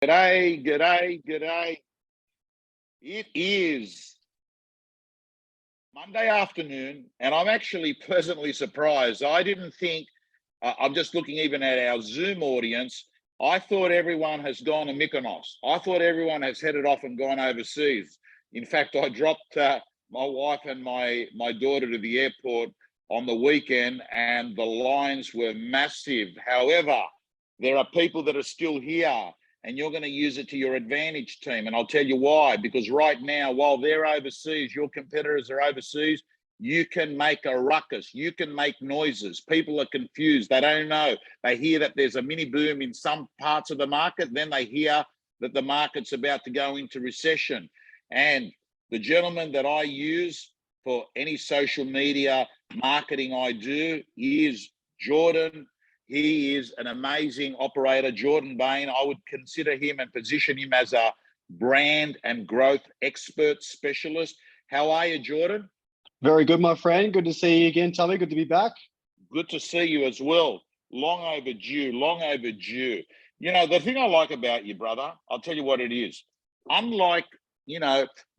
G'day, g'day, g'day. It is Monday afternoon, and I'm actually pleasantly surprised. I didn't think, I'm just looking even at our Zoom audience. I thought everyone has gone to Mykonos. I thought everyone has headed off and gone overseas. In fact, I dropped my wife and my daughter to the airport on the weekend, and the lines were massive. However, there are people that are still here, and you're going to use it to your advantage, team. And I'll tell you why. Because right now, while they're overseas, your competitors are overseas, you can make a ruckus. You can make noises. People are confused. They don't know. They hear that there's a mini boom in some parts of the market. Then they hear that the market's about to go into recession. And the gentleman that I use for any social media marketing I do is Jordan. He is an amazing operator, Jordan Bain. I would consider him and position him as a brand and growth expert specialist. How are you, Jordan? Very good, my friend. Good to see you again, Tommy. Good to be back. Good to see you as well. Long overdue, long overdue. You know, the thing I like about you, brother, I'll tell you what it is. Unlike,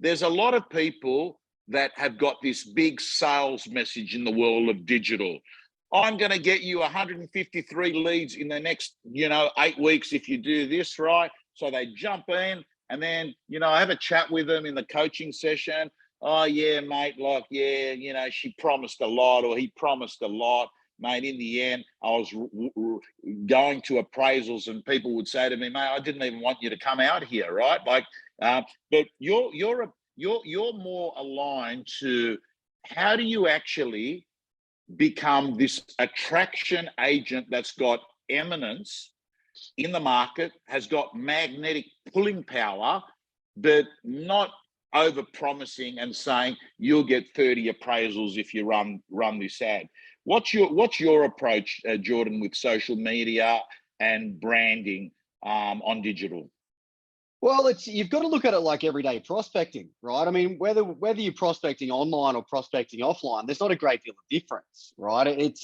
there's a lot of people that have got this big sales message in the world of digital. I'm going to get you 153 leads in the next, 8 weeks if you do this, right? So they jump in, and then, I have a chat with them in the coaching session. Oh, yeah, mate, she promised a lot, or he promised a lot. Mate, in the end, I was going to appraisals, and people would say to me, mate, I didn't even want you to come out here, right? But you're more aligned to how do you actually become this attraction agent that's got eminence in the market, has got magnetic pulling power, but not over promising and saying you'll get 30 appraisals if you run this ad. What's your approach, Jordan, with social media and branding on digital? Well, you've got to look at it like everyday prospecting, right? I mean, whether you're prospecting online or prospecting offline, there's not a great deal of difference, right?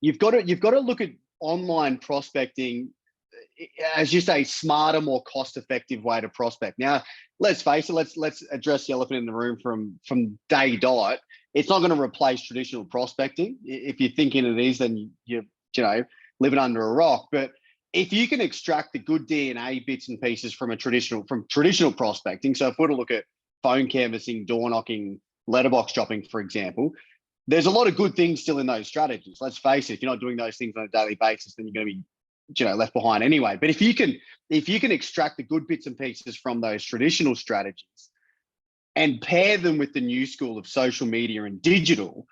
You've got to look at online prospecting, as you say, smarter, more cost-effective way to prospect. Now, let's face it. Let's address the elephant in the room from day dot. It's not going to replace traditional prospecting. If you're thinking it is, then you're living under a rock. But if you can extract the good DNA bits and pieces from traditional prospecting, so if we're to look at phone canvassing, door knocking, letterbox shopping, for example, there's a lot of good things still in those strategies. Let's face it, if you're not doing those things on a daily basis, then you're going to be left behind anyway. But if you can extract the good bits and pieces from those traditional strategies and pair them with the new school of social media and digital,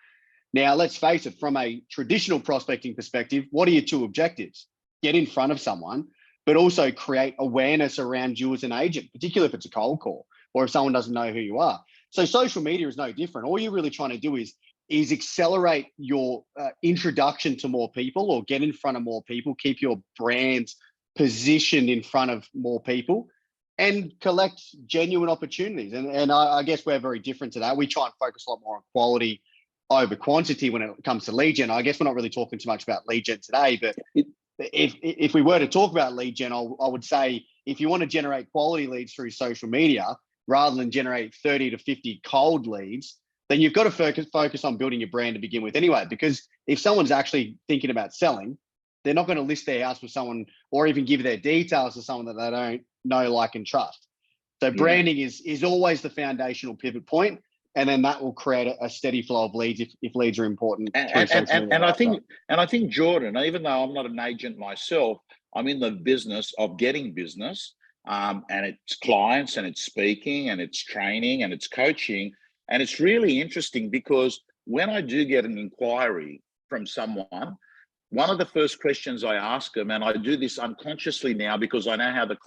now let's face it, from a traditional prospecting perspective, what are your two objectives? Get in front of someone, but also create awareness around you as an agent, particularly if it's a cold call or if someone doesn't know who you are. So social media is no different. All you're really trying to do is accelerate your introduction to more people, or get in front of more people, keep your brand positioned in front of more people, and collect genuine opportunities. And I guess we're very different to that. We try and focus a lot more on quality over quantity when it comes to lead gen. I guess we're not really talking too much about lead gen today, but if we were to talk about lead gen, I would say if you want to generate quality leads through social media rather than generate 30 to 50 cold leads, then you've got to focus on building your brand to begin with anyway. Because if someone's actually thinking about selling, they're not going to list their house with someone or even give their details to someone that they don't know, like, and trust. So branding is always the foundational pivot point. And then that will create a steady flow of leads if leads are important. And I think, Jordan, even though I'm not an agent myself, I'm in the business of getting business, and it's clients, and it's speaking, and it's training, and it's coaching. And it's really interesting because when I do get an inquiry from someone, one of the first questions I ask them, and I do this unconsciously now because I know how the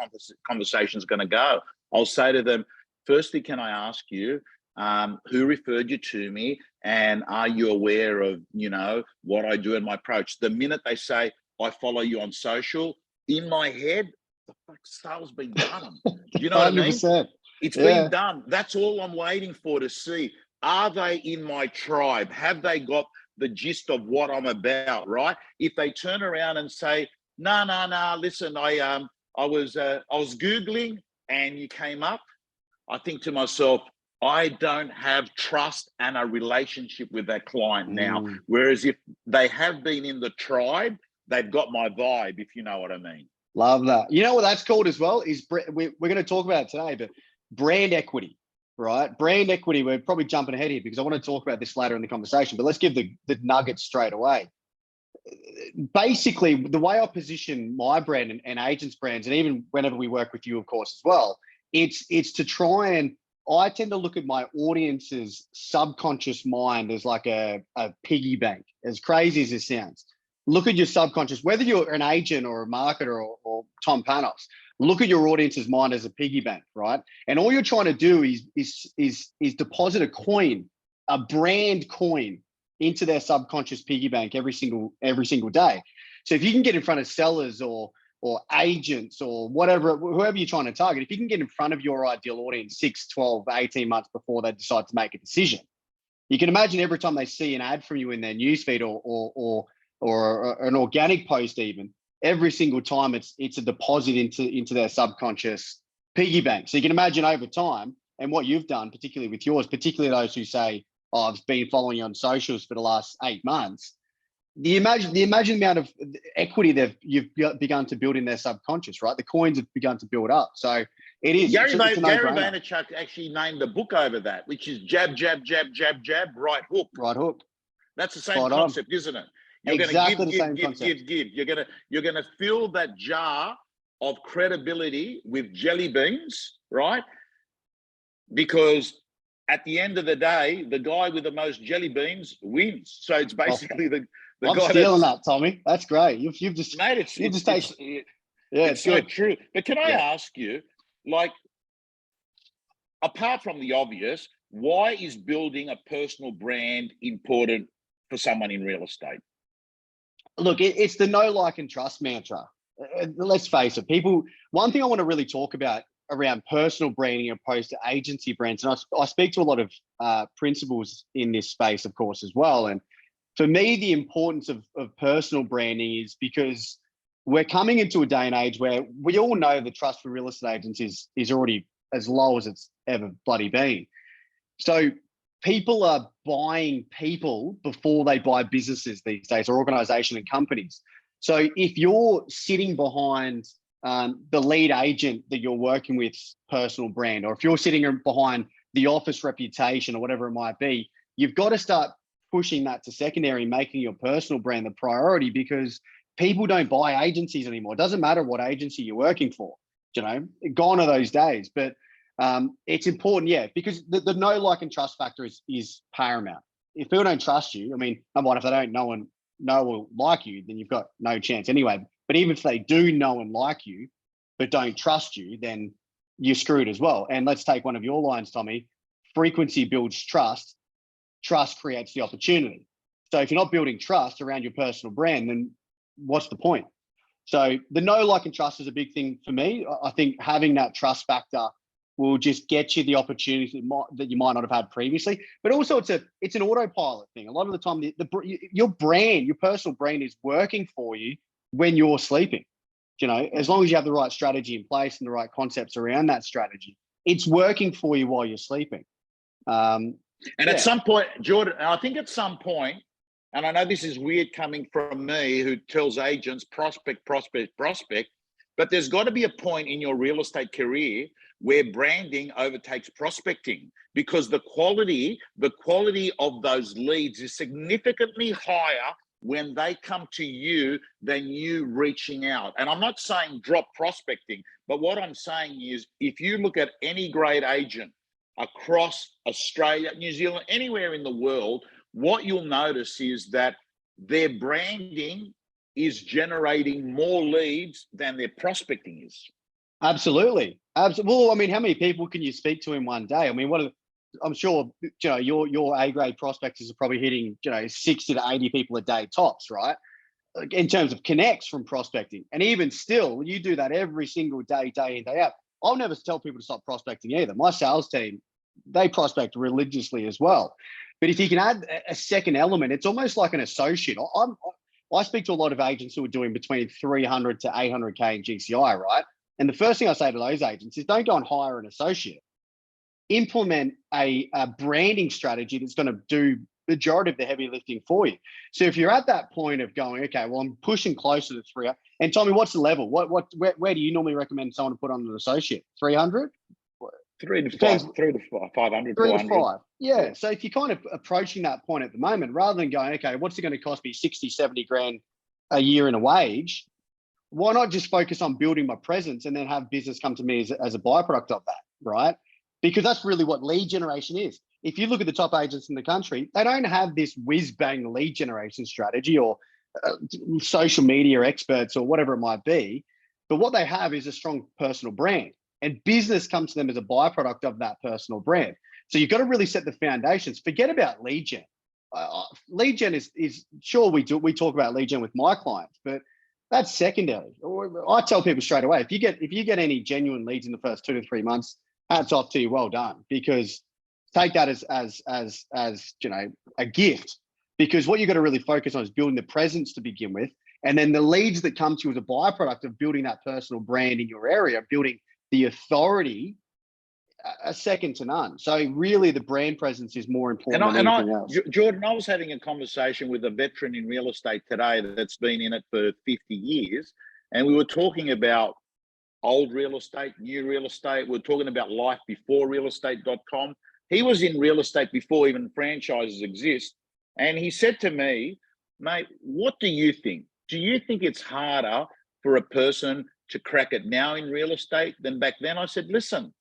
conversation is going to go, I'll say to them, firstly, can I ask you, who referred you to me, and are you aware of what I do in my approach? The minute they say I follow you on social, in my head, the fuck, sale's been done. You know what 100%. I mean? It's been done. That's all I'm waiting for, to see, are they in my tribe? Have they got the gist of what I'm about, right? If they turn around and say, no, listen, I I was Googling and you came up. I think to myself, I don't have trust and a relationship with that client now. Whereas if they have been in the tribe, they've got my vibe, if you know what I mean. Love that. You know what that's called as well is we're going to talk about it today, but brand equity, right? Brand equity. We're probably jumping ahead here because I want to talk about this later in the conversation, but let's give the nuggets straight away. Basically, the way I position my brand and agents' brands, and even whenever we work with you, of course, as well, it's to try and I tend to look at my audience's subconscious mind as like a piggy bank, as crazy as it sounds. Look at your subconscious, whether you're an agent or a marketer or Tom Panos, look at your audience's mind as a piggy bank, right? And all you're trying to do is deposit a coin, a brand coin, into their subconscious piggy bank every single day. So if you can get in front of sellers or agents or whatever, whoever you're trying to target, if you can get in front of your ideal audience 6, 12, 18 months before they decide to make a decision, you can imagine every time they see an ad from you in their newsfeed or an organic post, even every single time it's a deposit into their subconscious piggy bank. So you can imagine over time, and what you've done, particularly with yours, particularly those who say, oh, I've been following you on socials for the last 8 months. The imagine amount of equity you've begun to build in their subconscious, right? The coins have begun to build up. So it is. Gary Vaynerchuk actually named the book over that, which is jab, jab, jab, jab, jab, right hook. Right hook. That's the same concept, isn't it? You're exactly going to give. You're going to fill that jar of credibility with jelly beans, right? Because at the end of the day, the guy with the most jelly beans wins. So it's basically the I'm guy stealing that, Tommy. That's great. You've just mate. It's so good. true. But can I ask you, like, apart from the obvious, why is building a personal brand important for someone in real estate? Look, it's the know, like, and trust mantra. Let's face it, people. One thing I want to really talk about around personal branding opposed to agency brands, and I speak to a lot of principals in this space, of course, as well. And for me, the importance of personal branding is because we're coming into a day and age where we all know the trust for real estate agents is already as low as it's ever bloody been. So people are buying people before they buy businesses these days, or organizations and companies. So if you're sitting behind the lead agent that you're working with personal brand, or if you're sitting behind the office reputation or whatever it might be, you've got to start pushing that to secondary, making your personal brand the priority, because people don't buy agencies anymore. It doesn't matter what agency you're working for, gone are those days. But it's important, because the know, like, and trust factor is paramount. If people don't trust you, I mean, number one, if they don't know or like you, then you've got no chance anyway. But even if they do know and like you, but don't trust you, then you're screwed as well. And let's take one of your lines, Tommy. Frequency builds trust. Trust creates the opportunity. So if you're not building trust around your personal brand, then what's the point? So the know, like, and trust is a big thing for me. I think having that trust factor will just get you the opportunities that you might not have had previously. But also it's an autopilot thing. A lot of the time, your brand, your personal brand is working for you when you're sleeping. As long as you have the right strategy in place and the right concepts around that strategy, it's working for you while you're sleeping. At some point, Jordan, I think at some point, and I know this is weird coming from me who tells agents prospect, but there's got to be a point in your real estate career where branding overtakes prospecting, because the quality of those leads is significantly higher when they come to you than you reaching out. And I'm not saying drop prospecting, but what I'm saying is, if you look at any great agent across Australia, New Zealand, anywhere in the world, what you'll notice is that their branding is generating more leads than their prospecting is. Absolutely. Well, I mean, how many people can you speak to in one day? I mean, I'm sure, your A-grade prospectors are probably hitting, 60 to 80 people a day tops, right? In terms of connects from prospecting. And even still, you do that every single day, day in, day out. I'll never tell people to stop prospecting either. My sales team, they prospect religiously as well. But if you can add a second element, it's almost like an associate. I speak to a lot of agents who are doing between 300 to 800K in GCI, right? And the first thing I say to those agents is don't go and hire an associate. Implement a branding strategy that's going to do the majority of the heavy lifting for you. So if you're at that point of going, okay, well, I'm pushing closer to 3, and Tommy, what's the level? Where do you normally recommend someone to put on an associate? 300? 3 to 500, 3 to 400. 5. Yeah. So if you're kind of approaching that point at the moment, rather than going, okay, what's it going to cost me 60, 70 grand a year in a wage? Why not just focus on building my presence and then have business come to me as a byproduct of that, right? Because that's really what lead generation is. If you look at the top agents in the country, they don't have this whiz-bang lead generation strategy or social media experts or whatever it might be. But what they have is a strong personal brand, and business comes to them as a byproduct of that personal brand. So you've got to really set the foundations. Forget about lead gen. Lead gen is sure we talk about lead gen with my clients, but that's secondary. I tell people straight away, if you get any genuine leads in the first 2 to 3 months, hats off to you, well done, because take that as you know, a gift, because what you've got to really focus on is building the presence to begin with, and then the leads that come to you as a byproduct of building that personal brand in your area, building the authority, a second to none. So really the brand presence is more important than anything else. Jordan, I was having a conversation with a veteran in real estate today that's been in it for 50 years, and we were talking about old real estate, new real estate. We're talking about life before realestate.com. He was in real estate before even franchises exist. And he said to me, mate, what do you think? Do you think it's harder for a person to crack it now in real estate than back then? I said, listen,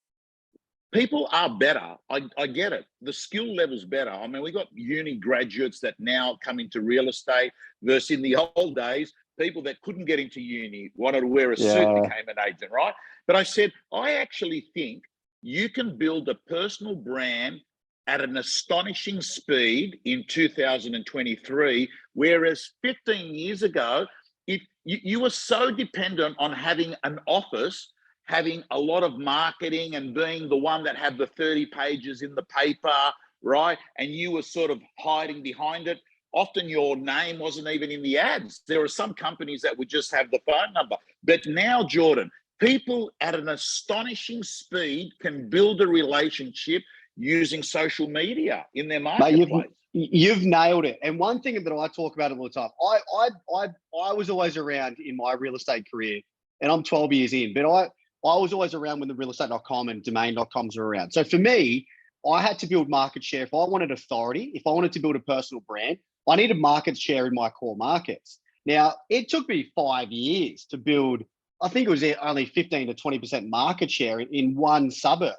people are better. I get it. The skill level's better. I mean, we got uni graduates that now come into real estate versus in the old days, people that couldn't get into uni, wanted to wear a suit, became an agent, right? But I said, I actually think you can build a personal brand at an astonishing speed in 2023, whereas 15 years ago, if you were so dependent on having an office, having a lot of marketing and being the one that had the 30 pages in the paper, right? And you were sort of hiding behind it. Often your name wasn't even in the ads. There are some companies that would just have the phone number. But now, Jordan, people at an astonishing speed can build a relationship using social media in their marketplace. Mate, you've nailed it. And one thing that I talk about all the time, I was always around in my real estate career, and I'm 12 years in, but I was always around when the realestate.com and domain.coms were around. So for me, I had to build market share. If I wanted authority, if I wanted to build a personal brand, I needed market share in my core markets. Now, it took me 5 years to build, I think it was only 15 to 20% market share in one suburb.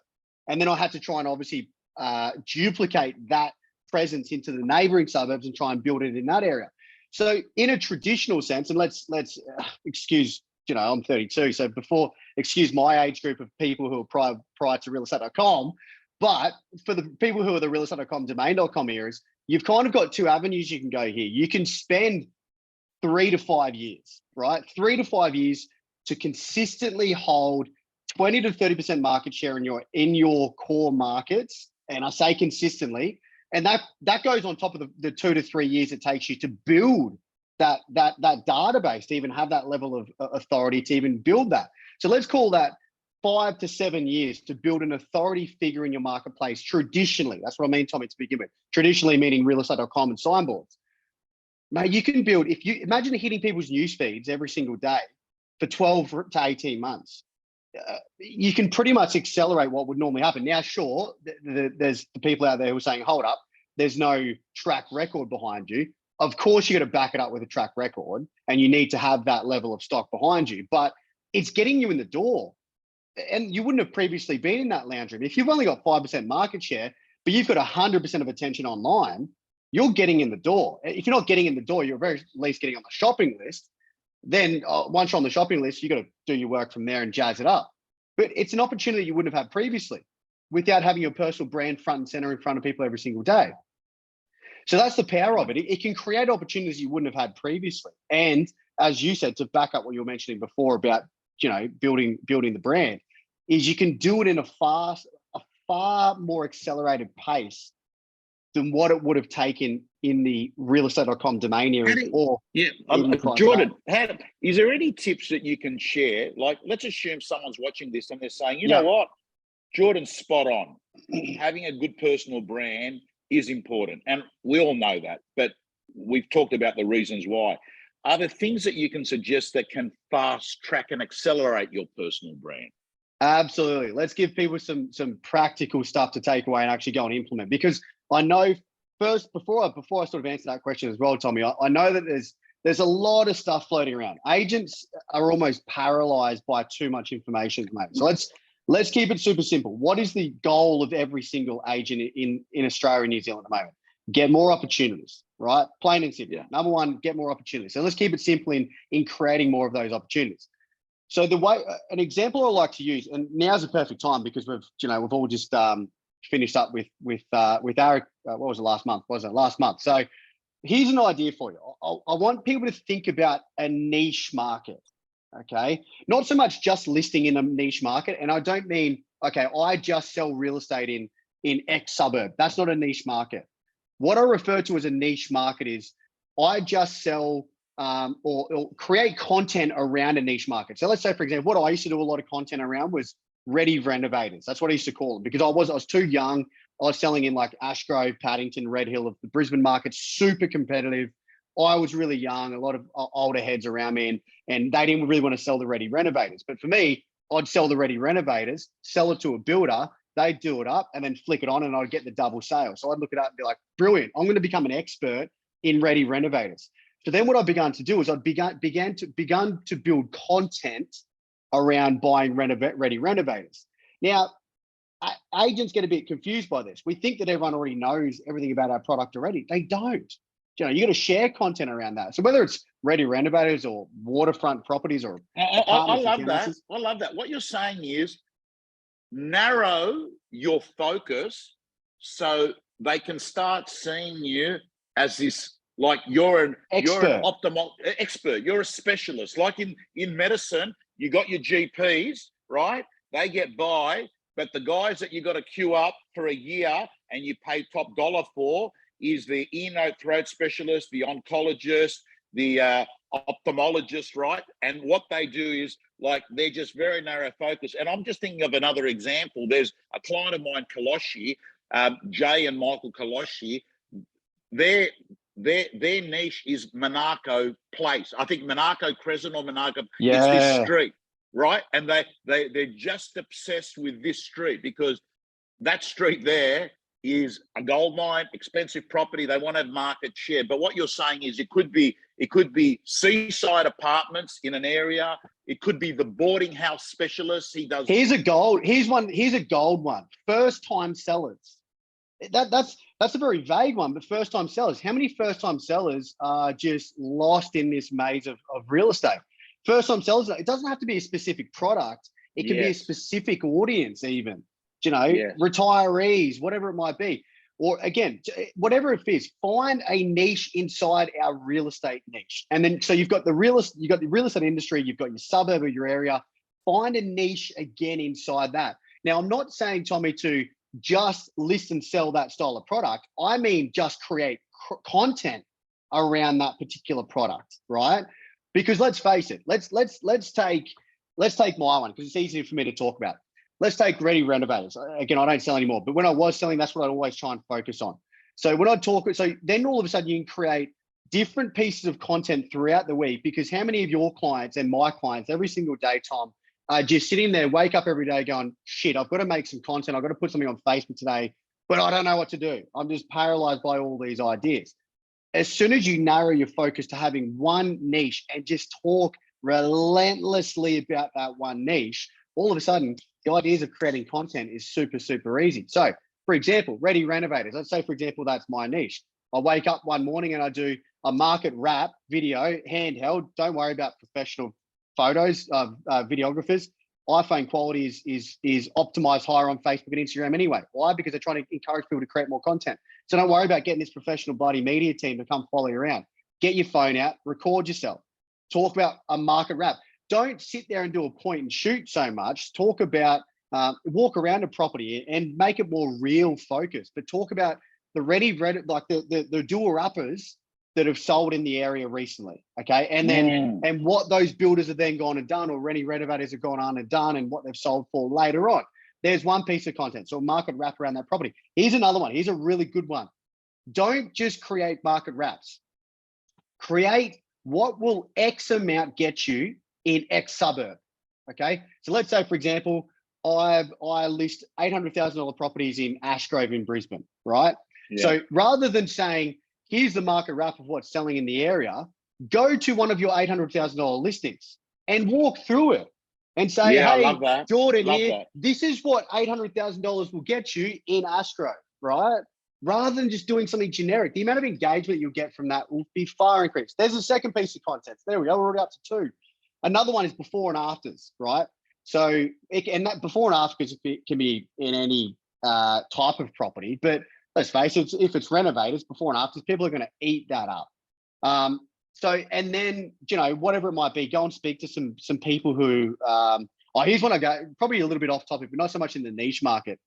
And then I had to try and obviously duplicate that presence into the neighboring suburbs and try and build it in that area. So in a traditional sense, and let's excuse, you know, I'm 32. So excuse my age group of people who are prior to realestate.com, but for the people who are the realestate.com, domain.com areas, you've kind of got 2 avenues you can go here. You can spend 3 to 5 years, right? 3 to 5 years to consistently hold 20 to 30% market share in your core markets. And I say consistently, and that goes on top of the 2 to 3 years it takes you to build that database, to even have that level of authority, to even build that. So let's call that 5 to 7 years to build an authority figure in your marketplace traditionally. That's what I mean, Tommy, to begin with. Traditionally meaning realestate.com and signboards. Mate, you can build, if you imagine hitting people's news feeds every single day for 12 to 18 months, you can pretty much accelerate what would normally happen. Now, sure, there's the people out there who are saying, hold up, there's no track record behind you. Of course, you got to back it up with a track record, and you need to have that level of stock behind you, but it's getting you in the door. And you wouldn't have previously been in that lounge room. If you've only got 5% market share, but you've got 100% of attention online, you're getting in the door. If you're not getting in the door, you're very least getting on the shopping list. Then once you're on the shopping list, you got to do your work from there and jazz it up. But it's an opportunity you wouldn't have had previously without having your personal brand front and center in front of people every single day. So that's the power of it. It can create opportunities you wouldn't have had previously. And as you said, to back up what you were mentioning before about, you know, building the brand, is you can do it in a far more accelerated pace than what it would have taken in the realestate.com domain area or yeah, even the price Jordan, is there any tips that you can share? Like, let's assume someone's watching this and they're saying, you know what, Jordan's spot on. Having a good personal brand is important, and we all know that, but we've talked about the reasons why. Are there things that you can suggest that can fast track and accelerate your personal brand? Absolutely. Let's give people some practical stuff to take away and actually go and implement, because I know first, before I sort of answer that question as well, Tommy, I know that there's a lot of stuff floating around. Agents are almost paralyzed by too much information, mate. So let's keep it super simple. What is the goal of every single agent in Australia and New Zealand at the moment? Get more opportunities, right? Plain and simple. Yeah. Number one, get more opportunities. So let's keep it simple in creating more of those opportunities. So the way, an example I like to use, and now's the perfect time because we've all just finished up with our what was it last month? Last month? So here's an idea for you. I want people to think about a niche market. Okay, not so much just listing in a niche market, and I don't mean I just sell real estate in X suburb. That's not a niche market. What I refer to as a niche market is I just sell or create content around a niche market. So let's say, for example, what I used to do a lot of content around was ready renovators. That's what I used to call them, because I was too young. I was selling in like Ashgrove, Paddington, Red Hill, of the Brisbane market, super competitive. I was really young, a lot of older heads around me, and they didn't really want to sell the ready renovators. But for me, I'd sell the ready renovators, sell it to a builder, they'd do it up and then flick it on, and I'd get the double sale. So I'd look it up and be like, brilliant, I'm going to become an expert in ready renovators. So then what I began to do is I began to build content around buying ready renovators. Now, agents get a bit confused by this. We think that everyone already knows everything about our product already. They don't. You got to share content around that. So whether it's ready renovators or waterfront properties or I love that. I love that. What you're saying is narrow your focus so they can start seeing you as this, like you're an optimal expert. You're a specialist. Like in medicine, you got your GPs, right? They get by, but the guys that you got to queue up for a year and you pay top dollar for is the ear, nose, throat specialist, the oncologist, the ophthalmologist, right? And what they do is like they're just very narrow focus. And I'm just thinking of another example. There's a client of mine, Kaloshi, Jay and Michael Kaloshi. Their niche is Monaco Place. I think Monaco Crescent or Monaco. Yeah. It's this street, right? And they're just obsessed with this street because that street there is a gold mine, expensive property. They want to have market share. But what you're saying is it could be seaside apartments in an area. It could be the boarding house specialist. Here's a gold one. First time sellers. That's a very vague one, but first time sellers. How many first time sellers are just lost in this maze of real estate? First time sellers, it doesn't have to be a specific product. It can be a specific audience even. Retirees, whatever it might be, or again, whatever it is, find a niche inside our real estate niche. And then, so you've got the real estate industry, you've got your suburb or your area, find a niche again inside that. Now, I'm not saying, Tommy, to just list and sell that style of product. I mean, just create content around that particular product, right? Because let's face it, let's take my one, because it's easier for me to talk about. Let's take ready renovators. Again, I don't sell anymore, but when I was selling, that's what I'd always try and focus on. So when I talk, so then all of a sudden you can create different pieces of content throughout the week, because how many of your clients and my clients every single day, Tom, are just sitting there, wake up every day going, shit, I've got to make some content. I've got to put something on Facebook today, but I don't know what to do. I'm just paralyzed by all these ideas. As soon as you narrow your focus to having one niche and just talk relentlessly about that one niche, all of a sudden, the ideas of creating content is super, super easy. So, for example, ready renovators. Let's say, for example, that's my niche. I wake up one morning and I do a market wrap video, handheld. Don't worry about professional photos of videographers. iPhone quality is optimized higher on Facebook and Instagram anyway. Why? Because they're trying to encourage people to create more content. So don't worry about getting this professional bloody media team to come follow you around. Get your phone out, record yourself, talk about a market wrap. Don't sit there and do a point and shoot so much. Talk about, walk around a property and make it more real focused, but talk about the doer uppers that have sold in the area recently. Okay. And then, and what those builders have then gone and done, or ready renovators have gone on and done, and what they've sold for later on. There's one piece of content. So market wrap around that property. Here's another one. Here's a really good one. Don't just create market wraps. Create what will X amount get you in X suburb. Okay. So let's say, for example, I list $800,000 properties in Ashgrove in Brisbane, right? Yeah. So rather than saying, here's the market wrap of what's selling in the area, go to one of your $800,000 listings and walk through it and say, hey, Jordan here, this is what $800,000 will get you in Ashgrove, right? Rather than just doing something generic, the amount of engagement you'll get from that will be far increased. There's a second piece of content. There we go. We're already up to 2. Another one is before and afters, right? So, and that before and after can be in any type of property, but let's face it, if it's renovators, before and afters, people are going to eat that up. So, and then, whatever it might be, go and speak to some people who, here's one I go, probably a little bit off topic, but not so much in the niche market.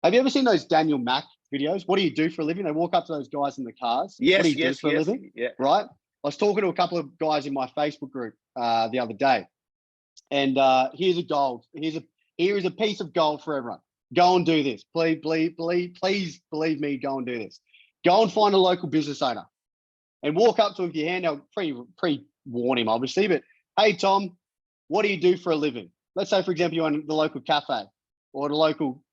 Have you ever seen those Daniel Mack videos? What do you do for a living? They walk up to those guys in the cars. Yes, what do you do for a living? Yeah. Right? I was talking to a couple of guys in my Facebook group the other day, and here's a gold. Here is a piece of gold for everyone. Go and do this. Please believe me, go and do this. Go and find a local business owner and walk up to him with your hand. Now, pre-warn him, obviously, but hey, Tom, what do you do for a living? Let's say, for example, you own the local cafe or the local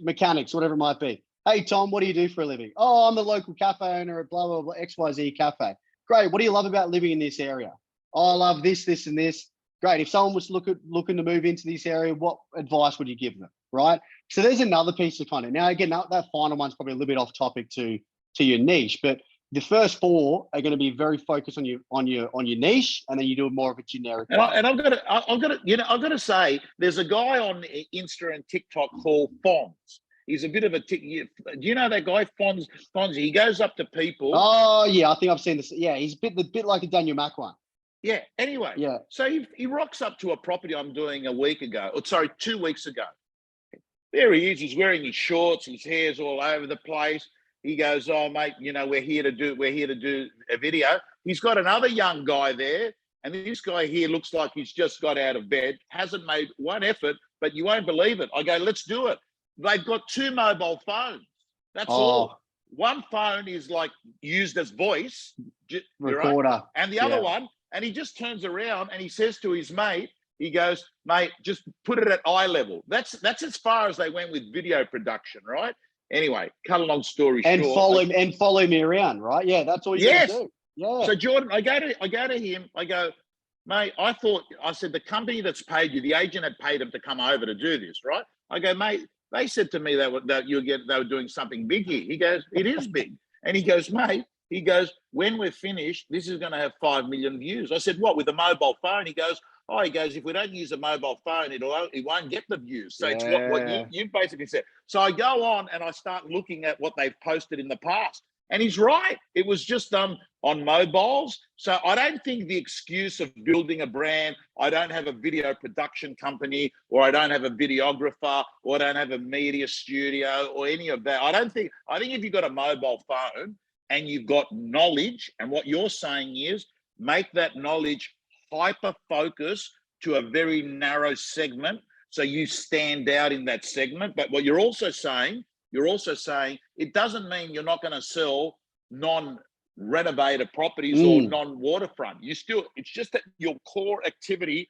mechanics, whatever it might be. Hey, Tom, what do you do for a living? Oh, I'm the local cafe owner at blah, blah, blah, XYZ cafe. Great. What do you love about living in this area? Oh, I love this, this, and this. Great. If someone was looking to move into this area, what advice would you give them? Right. So there's another piece of content. Now, again, that final one's probably a little bit off topic to your niche, but the first 4 are going to be very focused on your niche, and then you do more of a generic. And I've got to say, there's a guy on Insta and TikTok called Fonz. He's a bit of a do you know that guy Fonz? He goes up to people. Oh yeah, I think I've seen this. Yeah, he's a bit like a Daniel Mack one. Yeah. Anyway. Yeah. So he rocks up to a property I'm doing 2 weeks ago. There he is. He's wearing his shorts. His hair's all over the place. He goes, "Oh, mate, we're here to do a video." He's got another young guy there, and this guy here looks like he's just got out of bed, hasn't made one effort, but you won't believe it. I go, "Let's do it." They've got 2 mobile phones. That's all. One phone is like used as voice recorder, right? And the other one, and he just turns around and he says to his mate, he goes, "Mate, just put it at eye level." That's as far as they went with video production, right? Anyway, cut a long story short. And follow me around, right? Yeah, that's all you got to do. Yeah. So Jordan, I go to him. I go, "Mate, I said the company that's paid you, the agent had paid him to come over to do this, right?" I go, "Mate, they said to me they were doing something big here." He goes, "It is big." And he goes, "Mate," he goes, "when we're finished, this is going to have 5 million views." I said, "What, with a mobile phone?" He goes, "If we don't use a mobile phone, it won't get the views." So it's what you basically said. So I go on and I start looking at what they've posted in the past. And he's right. It was just done on mobiles. So I don't think the excuse of building a brand, I don't have a video production company, or I don't have a videographer, or I don't have a media studio, or any of that. I think if you've got a mobile phone and you've got knowledge, and what you're saying is make that knowledge hyper focus to a very narrow segment, so you stand out in that segment. But what you're also saying it doesn't mean you're not going to sell non-renovated properties or non-waterfront. It's just that your core activity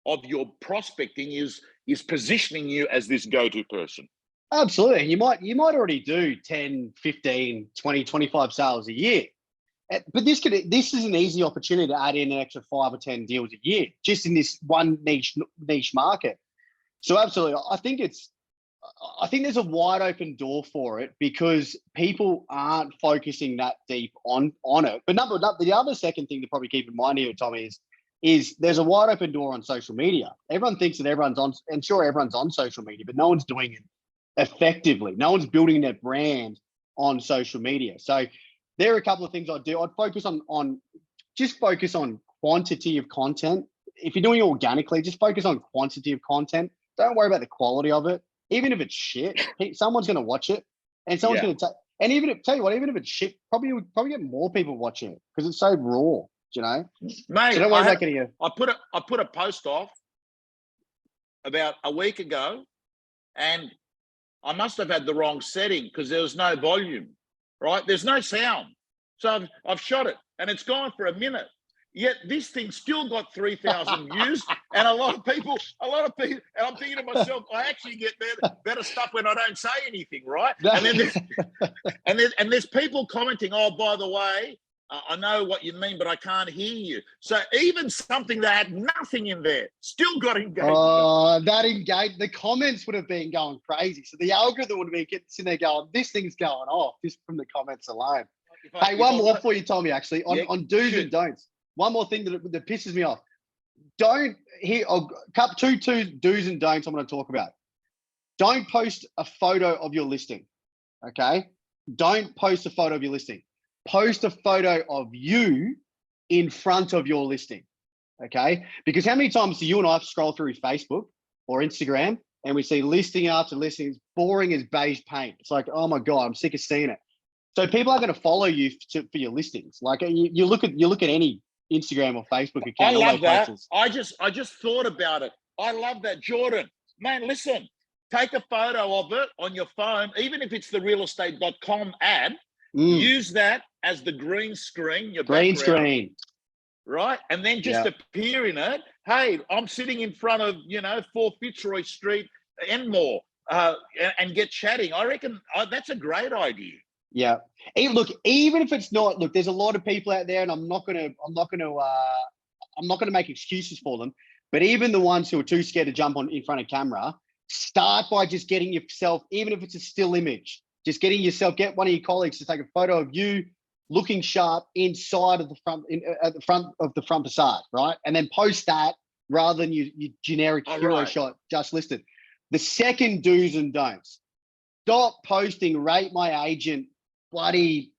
of your prospecting is positioning you as this go-to person. Absolutely. You might already do 10, 15, 20, 25 sales a year. But this is an easy opportunity to add in an extra 5 or 10 deals a year, just in this one niche market. So absolutely, I think there's a wide open door for it because people aren't focusing that deep on it. But the other second thing to probably keep in mind here, Tommy, is there's a wide open door on social media. Everyone thinks that everyone's on social media, but no one's doing it effectively. No one's building their brand on social media. So there are a couple of things I'd do. I'd focus on quantity of content. If you're doing it organically, just focus on quantity of content. Don't worry about the quality of it. Even if it's shit, someone's going to watch it, and someone's going to take. And even if, tell you what, even if it's shit, probably would probably get more people watching it because it's so raw, you know. Mate, So don't worry about getting a. I put a post off about a week ago, and I must have had the wrong setting because there was no volume, right? There's no sound. So I've shot it and it's gone for a minute. Yet this thing still got 3,000 views, and a lot of people, and I'm thinking to myself, I actually get better stuff when I don't say anything, right? And then there's people commenting, oh, by the way, I know what you mean, but I can't hear you. So even something that had nothing in there still got engaged. Oh, that engaged. The comments would have been going crazy. So the algorithm would have been sitting there going, this thing's going off just from the comments alone. Hey, one more for you, Tommy, actually, on do's and don'ts. One more thing that pisses me off. Don't here, two do's and don'ts I'm going to talk about. Don't post a photo of your listing. Okay. Don't post a photo of your listing. Post a photo of you in front of your listing. Okay. Because how many times do you and I scroll through Facebook or Instagram and we see listing after listing? It's boring as beige paint. It's like, oh my God, I'm sick of seeing it. So people are going to follow you for your listings. Like you look at any Instagram or Facebook account. I love that. I just thought about it. I love that, Jordan. Man, listen, take a photo of it on your phone, even if it's the realestate.com ad. Use that as the green screen, your green background, screen, right? And then just appear in it. Hey, I'm sitting in front of 4 Fitzroy Street, Enmore, and get chatting. I reckon that's a great idea. Yeah. Hey, look, even if it's not, look, there's a lot of people out there, and I'm not gonna make excuses for them. But even the ones who are too scared to jump in front of camera, start by just getting yourself, even if it's a still image, just get one of your colleagues to take a photo of you looking sharp inside of the front, at the front of the front facade, right? And then post that rather than your generic hero shot just listed. The second do's and don'ts: stop posting rate my agent bloody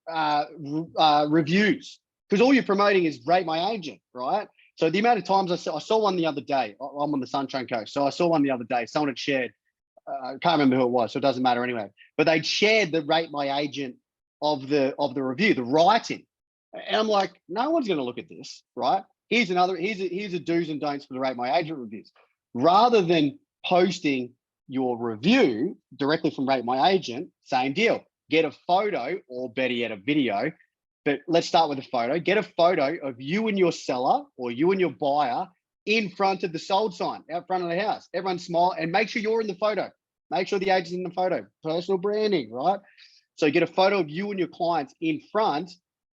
reviews, because all you're promoting is rate my agent, right? So the amount of times I saw one the other day, I'm on the Sunshine Coast, so I saw one the other day. Someone had shared, I can't remember who it was, so it doesn't matter anyway. But they'd shared the rate my agent of the review, the writing, and I'm like, no one's going to look at this, right? Here's a do's and don'ts for the rate my agent reviews. Rather than posting your review directly from rate my agent, same deal. Get a photo, or better yet, a video. But let's start with a photo. Get a photo of you and your seller or you and your buyer in front of the sold sign out front of the house. Everyone smile and make sure you're in the photo. Make sure the agent's in the photo. Personal branding, right? So get a photo of you and your clients in front,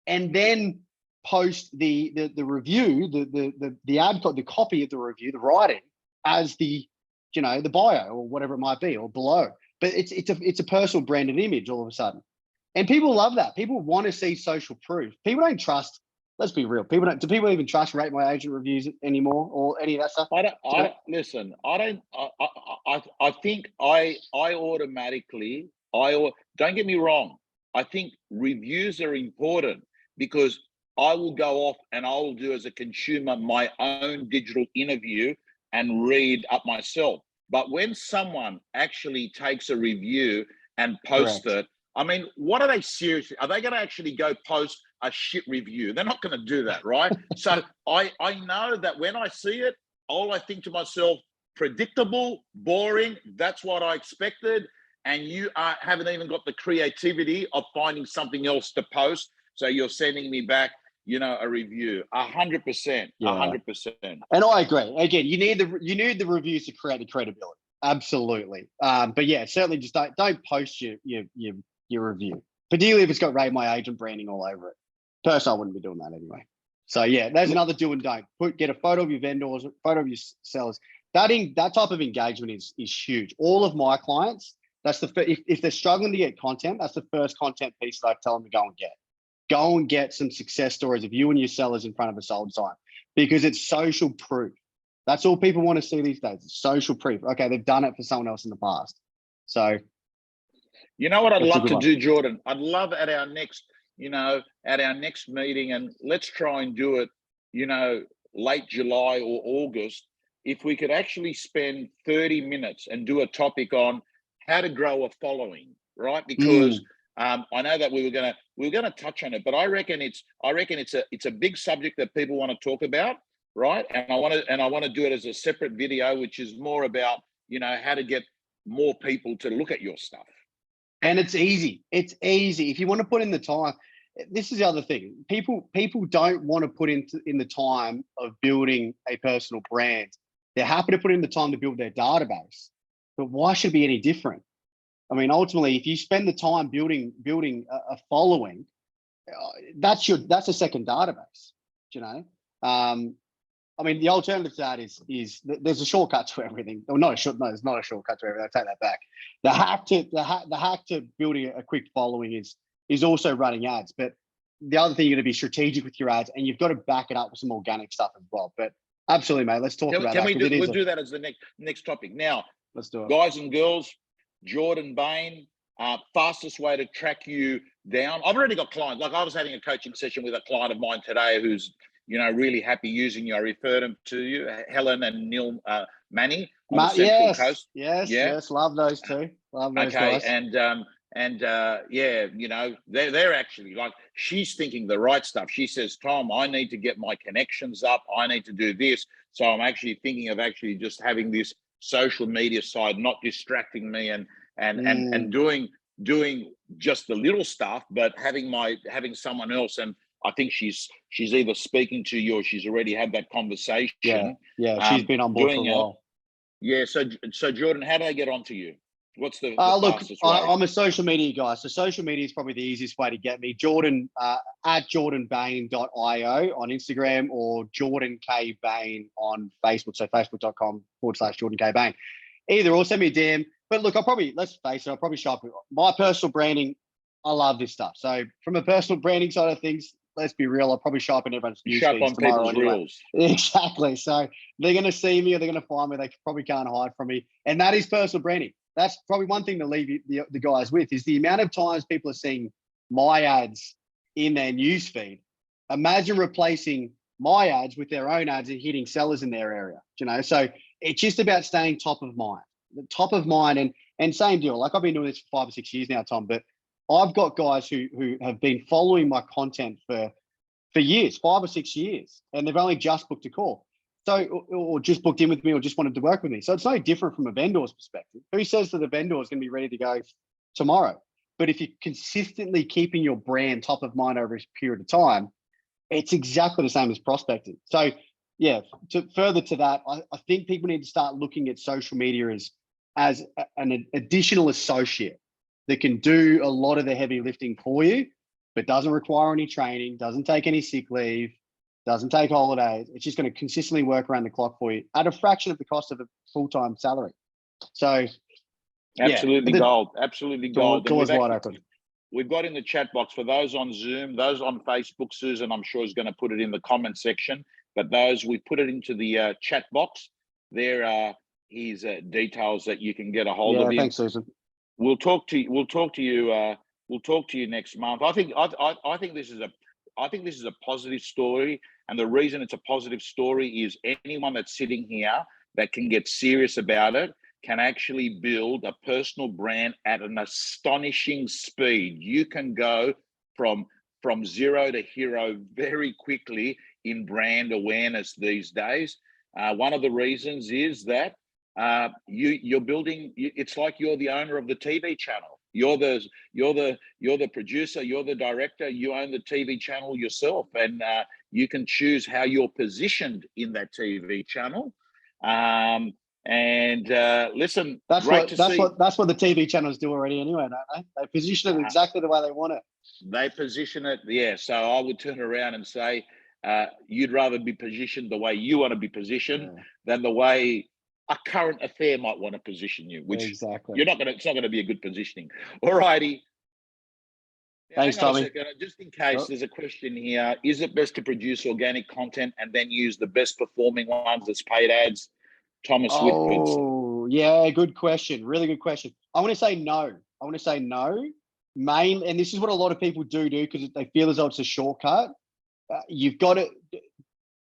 and then post the review, the ad, the copy of the review, the writing as the bio or whatever it might be, or below. But it's a personal branded image all of a sudden. And people love that. People want to see social proof. People don't trust, let's be real. Do people even trust rate my agent reviews anymore or any of that stuff? I think I automatically, don't get me wrong. I think reviews are important because I will go off and I will do, as a consumer, my own digital interview and read up myself. But when someone actually takes a review and posts it, I mean, what are they seriously? Are they going to actually go post a shit review? They're not going to do that, right? So I know that when I see it, I think to myself, predictable, boring, that's what I expected. And you haven't even got the creativity of finding something else to post. So you're sending me back, a review. 100%, 100%. And I agree. Again, you need the reviews to create the credibility. Absolutely. But yeah, certainly just don't post your review, particularly if it's got rate my agent branding all over it. Personally, I wouldn't be doing that anyway. So yeah, there's another do and don't. Get a photo of your vendors, photo of your sellers. That type of engagement is huge. All of my clients, that's if they're struggling to get content, that's the first content piece that I tell them to go and get. Go and get some success stories of you and your sellers in front of a sold sign, because it's social proof. That's all people want to see these days. It's social proof. Okay, they've done it for someone else in the past. So, you know what I'd love to do, Jordan? I'd love at our next meeting, and let's try and do it, late July or August, if we could actually spend 30 minutes and do a topic on how to grow a following, right? Because I know that we were gonna touch on it, but I reckon it's a big subject that people want to talk about, right? And I want to do it as a separate video, which is more about, you know, how to get more people to look at your stuff. And it's easy. It's easy if you want to put in the time. This is the other thing. People don't want to put in the time of building a personal brand. They're happy to put in the time to build their database, but why should it be any different? I mean, ultimately, if you spend the time building a following, that's a second database. You know, I mean, the alternative to that is there's a shortcut to everything. Or not a short. No, there's not a shortcut to everything. I take that back. The hack to building a quick following is also running ads. But the other thing, you're going to be strategic with your ads, and you've got to back it up with some organic stuff as well. But absolutely, mate. Let's talk about that. We'll do that as the next topic. Now, let's do it, guys and girls. Jordan Bain, fastest way to track you down. I've already got clients. Like, I was having a coaching session with a client of mine today who's, you know, really happy using you. I referred them to you, Helen and Neil Manny on the Central Coast. Yes, love those two. Love those guys. Yeah, you know, they're actually, like, she's thinking the right stuff. She says, Tom, I need to get my connections up. I need to do this. So I'm actually thinking of actually just having this social media side not distracting me and doing just the little stuff, but having someone else. And I think she's either speaking to you or she's already had that conversation. Yeah, she's been on board for a while. Yeah. So Jordan, how do they get onto you? What's the look, fastest way? I'm a social media guy, so social media is probably the easiest way to get me. Jordan at jordanbain.io on Instagram, or Jordan K Bain on Facebook. So facebook.com/Jordan K Bain. Either or, send me a DM. But look, let's face it, I'll probably shop. My personal branding, I love this stuff. So from a personal branding side of things, let's be real, I'll probably shop in everyone's news shop on tomorrow people's anyway. reels. Exactly. So they're going to see me, or they're going to find me. They probably can't hide from me, and that is personal branding. That's probably one thing to leave the guys with, is the amount of times people are seeing my ads in their newsfeed. Imagine replacing my ads with their own ads and hitting sellers in their area. You know, so it's just about staying top of mind, and same deal. Like, I've been doing this for 5 or 6 years now, Tom, but I've got guys who have been following my content for years, 5 or 6 years, and they've only just booked a call. So, or just booked in with me, or just wanted to work with me. So it's no different from a vendor's perspective. Who says that the vendor is going to be ready to go tomorrow? But if you're consistently keeping your brand top of mind over a period of time, it's exactly the same as prospecting. So yeah, further to that, I think people need to start looking at social media as an additional associate that can do a lot of the heavy lifting for you, but doesn't require any training, doesn't take any sick leave, doesn't take holidays. It's just going to consistently work around the clock for you at a fraction of the cost of a full-time salary. So absolutely gold. Absolutely gold. Doors wide open. We've got in the chat box, for those on Zoom, those on Facebook, Susan, I'm sure, is going to put it in the comment section, but those, we put it into the chat box. There are his details that you can get a hold of him. Thanks, Susan. We'll talk to you next month. I think this is a positive story, and the reason it's a positive story is anyone that's sitting here that can get serious about it can actually build a personal brand at an astonishing speed. You can go from zero to hero very quickly in brand awareness these days. One of the reasons is that you're building. It's like you're the owner of the TV channel. You're the producer. You're the director. You own the TV channel yourself, and you can choose how you're positioned in that TV channel. Listen, that's what the TV channels do already anyway, don't they? They position it exactly the way they want it. They position it, yeah. So I would turn around and say, you'd rather be positioned the way you want to be positioned than the way a current affair might want to position you, which exactly it's not going to be a good positioning. All righty. Thanks, Tommy. Just in case there's a question here, is it best to produce organic content and then use the best performing ones as paid ads? Thomas Whitford. Oh, yeah, good question. Really good question. I want to say no. And this is what a lot of people do because they feel as though it's a shortcut. You've got to,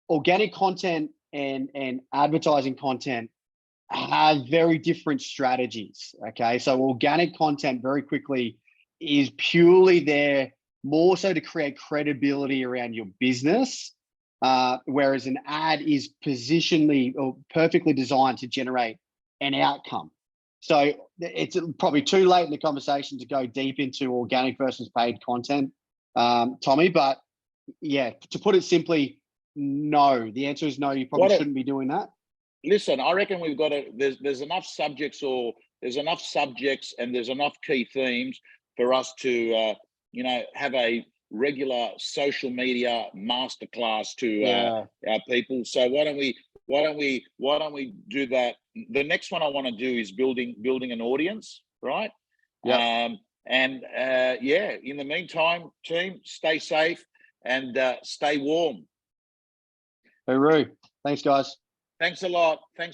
organic content and advertising content have very different strategies. Okay, so organic content very quickly is purely there more so to create credibility around your business, whereas an ad is positionally or perfectly designed to generate an outcome. So it's probably too late in the conversation to go deep into organic versus paid content, Tommy, but yeah, to put it simply, no. The answer is no, you probably shouldn't be doing that. Listen, I reckon we've got to, there's enough subjects, or there's enough subjects and there's enough key themes for us to, you know, have a regular social media masterclass to our people. So why don't we do that? The next one I want to do is building an audience, right? Yeah. Yeah, in the meantime, team, stay safe and stay warm. Hooroo. Thanks, guys. Thanks a lot. Thanks.